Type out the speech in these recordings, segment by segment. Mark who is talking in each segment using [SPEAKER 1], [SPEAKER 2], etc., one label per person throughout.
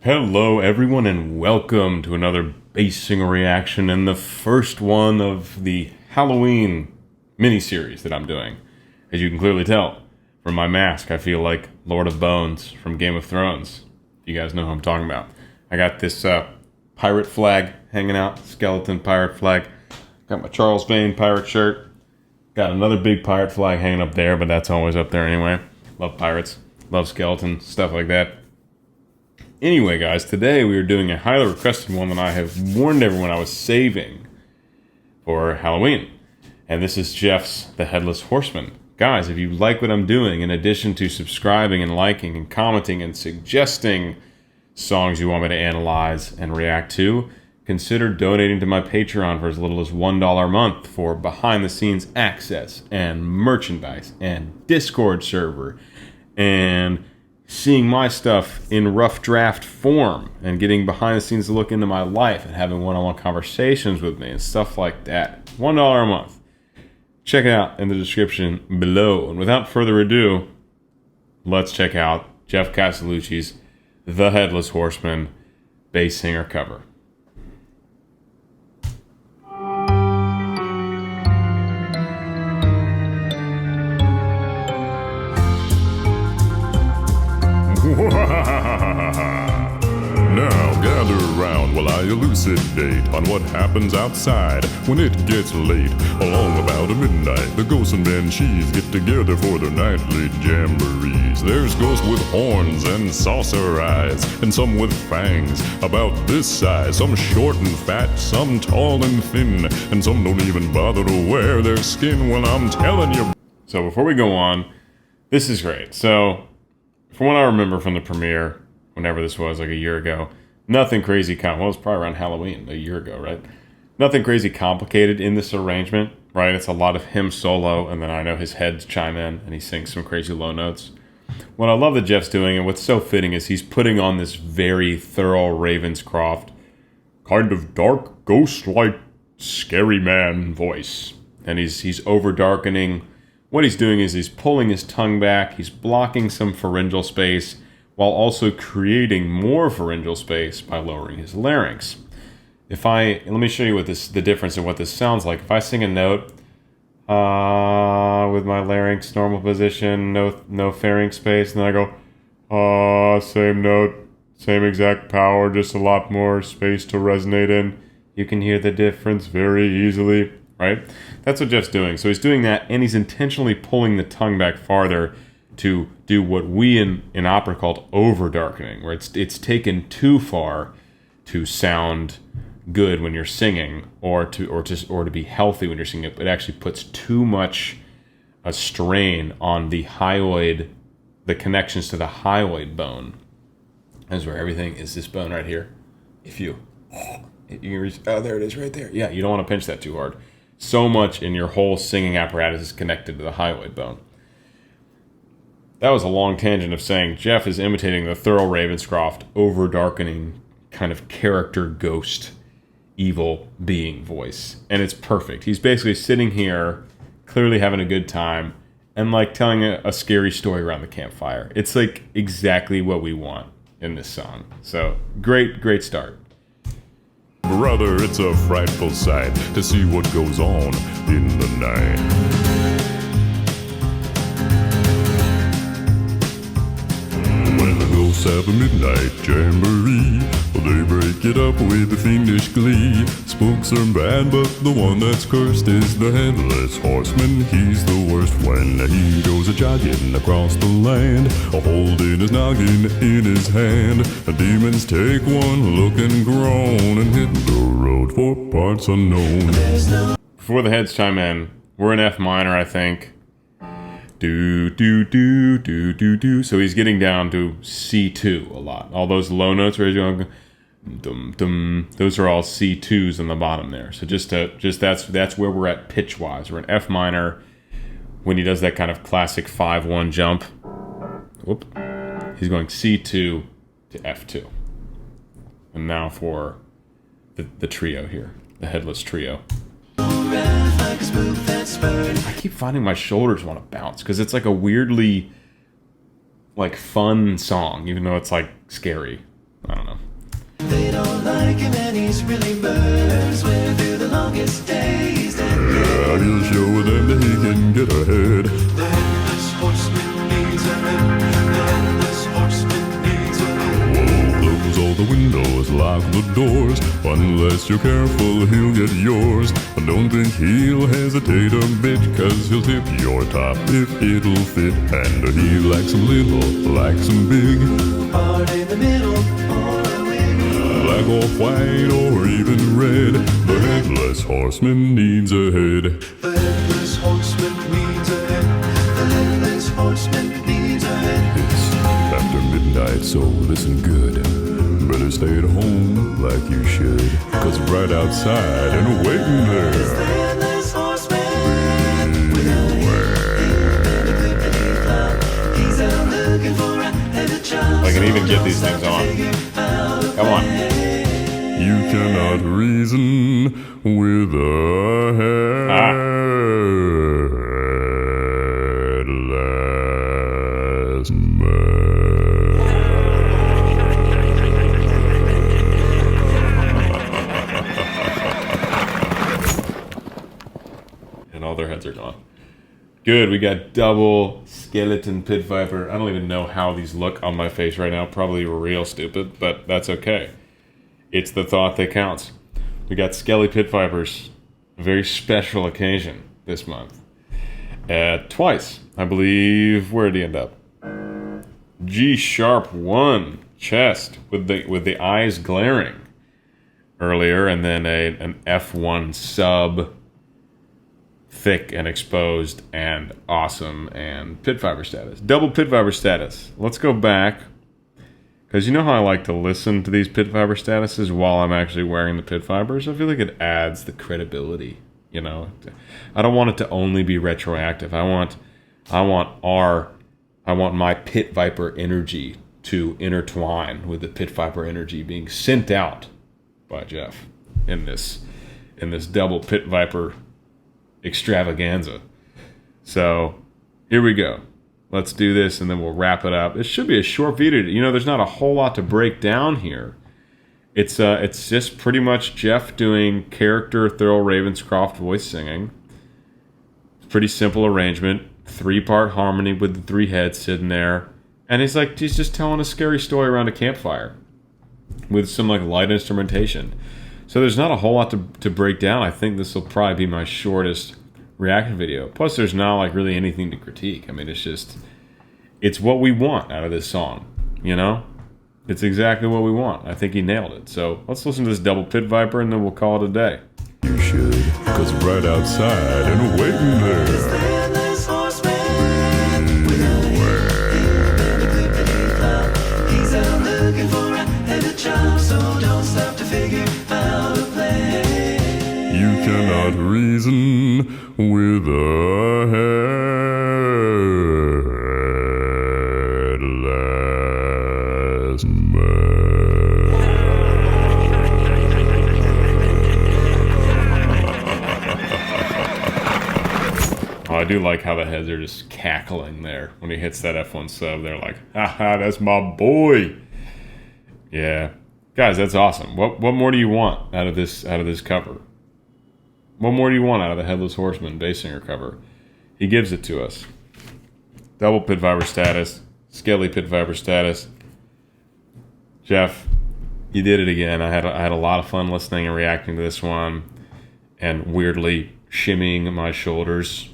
[SPEAKER 1] Hello everyone and welcome to another bass singer reaction and the first one of the Halloween mini-series that I'm doing. As you can clearly tell from my mask, I feel like Lord of Bones from Game of Thrones. You guys know who I'm talking about. I got this pirate flag hanging out, skeleton pirate flag. Got my Charles Vane pirate shirt. Got another big pirate flag hanging up there, but that's always up there anyway. Love pirates, love skeletons, stuff like that. Anyway, guys, today we are doing a highly requested one that I have warned everyone I was saving for Halloween. And this is Geoff's The Headless Horseman. Guys, if you like what I'm doing, in addition to subscribing and liking and commenting and suggesting songs you want me to analyze and react to, consider donating to my Patreon for as little as $1 a month for behind-the-scenes access and merchandise and Discord server and seeing my stuff in rough draft form and getting behind-the-scenes to look into my life and having one-on-one conversations with me and stuff like that. $1 a month. Check it out in the description below. And without further ado, let's check out Geoff Castellucci's The Headless Horseman bass singer cover.
[SPEAKER 2] Now gather around while I elucidate on what happens outside when it gets late. Along about midnight, the ghosts and banshees get together for their nightly jamborees. There's ghosts with horns and saucer eyes, and some with fangs about this size. Some short and fat, some tall and thin, and some don't even bother to wear their skin. Well, I'm telling you.
[SPEAKER 1] So before we go on, this is great. So from what I remember from the premiere, whenever this was, like a year ago, nothing crazy, well, it was probably around Halloween, a year ago, right? Nothing crazy complicated in this arrangement, right? It's a lot of him solo, and then I know his heads chime in, and he sings some crazy low notes. What I love that Geoff's doing, and what's so fitting, is he's putting on this very thorough Ravenscroft, kind of dark, ghost-like, scary man voice. And he's over-darkening. What he's doing is he's pulling his tongue back, he's blocking some pharyngeal space, while also creating more pharyngeal space by lowering his larynx. Let me show you the difference in what this sounds like. If I sing a note with my larynx normal position, no pharynx space, and then I go same note, same exact power, just a lot more space to resonate in. You can hear the difference very easily, right? That's what Geoff's doing. So he's doing that, and he's intentionally pulling the tongue back farther to do what we in opera called over-darkening, where it's taken too far to sound good when you're singing, or to be healthy when you're singing. It actually puts too much a strain on the hyoid, the connections to the hyoid bone. That's where everything is, this bone right here. If you can reach, there it is right there. Yeah, you don't want to pinch that too hard. So much in your whole singing apparatus is connected to the hyoid bone. That was a long tangent of saying Geoff is imitating the thorough Ravenscroft, over-darkening, kind of character ghost, evil being voice. And it's perfect. He's basically sitting here, clearly having a good time, and like telling a scary story around the campfire. It's like exactly what we want in this song. So, great start.
[SPEAKER 2] Brother, it's a frightful sight to see what goes on in the night. When the ghosts have a midnight jamboree, well, they break it up with a fiendish glee. Spooks are bad, but the one that's cursed is the Headless Horseman. He's the worst when he goes a-jogging across the land, holding his noggin in his hand. The demons take one look and groan and hit the road for parts unknown.
[SPEAKER 1] Before the heads chime in, we're in F minor, I think. Do, do, do, do, do, do. So he's getting down to C2 a lot. All those low notes where he's going, dum, dum, those are all C2s on the bottom there. So that's where we're at pitch-wise. We're in F minor when he does that kind of classic 5-1 jump. Whoop. He's going C2 to F2. And now for the trio here, the Headless Trio. I keep finding my shoulders want to bounce because it's like a weirdly like fun song, even though it's like scary. I don't know.
[SPEAKER 3] like him and he's really murdered. Swear through the longest days that
[SPEAKER 2] Yeah, he'll show them that he can get ahead.
[SPEAKER 3] the Headless Horseman needs a head. The Headless Horseman needs a head.
[SPEAKER 2] Close all the windows, lock the doors. Unless you're careful, he'll get yours. But don't think he'll hesitate a bit, cause he'll tip your top if it'll fit. And he likes 'em little, likes 'em big.
[SPEAKER 3] Hard in the middle or a wig.
[SPEAKER 2] Black or white or even red. The Headless Horseman needs a head.
[SPEAKER 3] The Headless Horseman needs a head. The Headless Horseman needs a head.
[SPEAKER 2] It's after midnight, so listen good. Better stay at home like you should, cause right outside and waiting
[SPEAKER 3] The
[SPEAKER 2] there.
[SPEAKER 3] Headless Horseman. He's out looking for a headed child.
[SPEAKER 1] I can even get these things on. Come on.
[SPEAKER 2] You cannot reason with a headless man.
[SPEAKER 1] And all their heads are gone. Good, we got double skeleton pit viper. I don't even know how these look on my face right now. Probably real stupid, but that's okay. It's the thought that counts. We got skelly pit vipers. A very special occasion this month. Twice, I believe. Where did he end up? G sharp 1 chest with the eyes glaring earlier, and then an F1 sub, thick and exposed and awesome, and pit viper status. Double pit viper status. Let's go back, because you know how I like to listen to these pit viper statuses while I'm actually wearing the pit vipers? I feel like it adds the credibility, you know? I don't want it to only be retroactive. I want my pit viper energy to intertwine with the pit viper energy being sent out by Geoff in this double pit viper extravaganza. So here we go. Let's do this and then we'll wrap it up. It should be a short video. You know, there's not a whole lot to break down here. It's just pretty much Geoff doing character Thurl Ravenscroft voice singing. It's pretty simple arrangement. 3-part harmony with the 3 heads sitting there. And he's just telling a scary story around a campfire with some like light instrumentation. So there's not a whole lot to break down. I think this will probably be my shortest reaction video. Plus there's not like really anything to critique. I mean, it's what we want out of this song, you know? It's exactly what we want. I think he nailed it. So let's listen to this double pit viper and then we'll call it a day.
[SPEAKER 2] You should, cause right outside and waiting there.
[SPEAKER 3] Headless Horseman. He's out looking for a headed child, so don't stop to figure out a plan.
[SPEAKER 2] You cannot reason with a headless man.
[SPEAKER 1] Oh, I do like how the heads are just cackling there when he hits that F1 sub. They're like, haha, that's my boy. Yeah. Guys, that's awesome. What more do you want out of this cover? What more do you want out of the Headless Horseman bass singer cover? He gives it to us. Double pit viper status, skelly pit viper status. Geoff, you did it again. I had a lot of fun listening and reacting to this one, and weirdly shimmying my shoulders,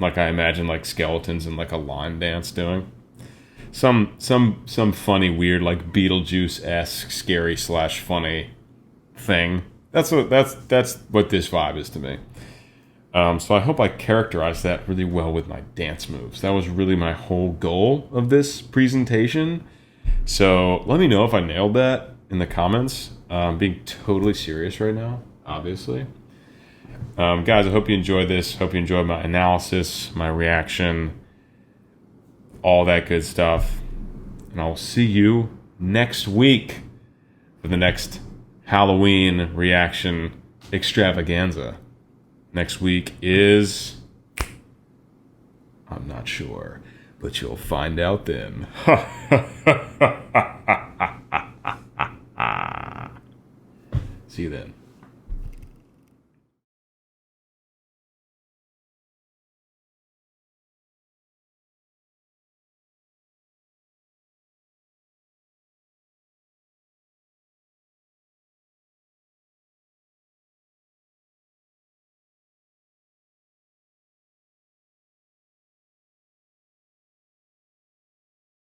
[SPEAKER 1] like I imagine like skeletons in like a line dance doing. Some funny, weird, like Beetlejuice-esque, scary / funny thing. That's what this vibe is to me. So I hope I characterized that really well with my dance moves. That was really my whole goal of this presentation. So let me know if I nailed that in the comments. I'm being totally serious right now, obviously. Guys, I hope you enjoyed this. Hope you enjoyed my analysis, my reaction, all that good stuff. And I'll see you next week for the next Halloween reaction extravaganza. Next week is... I'm not sure, but you'll find out then. See you then.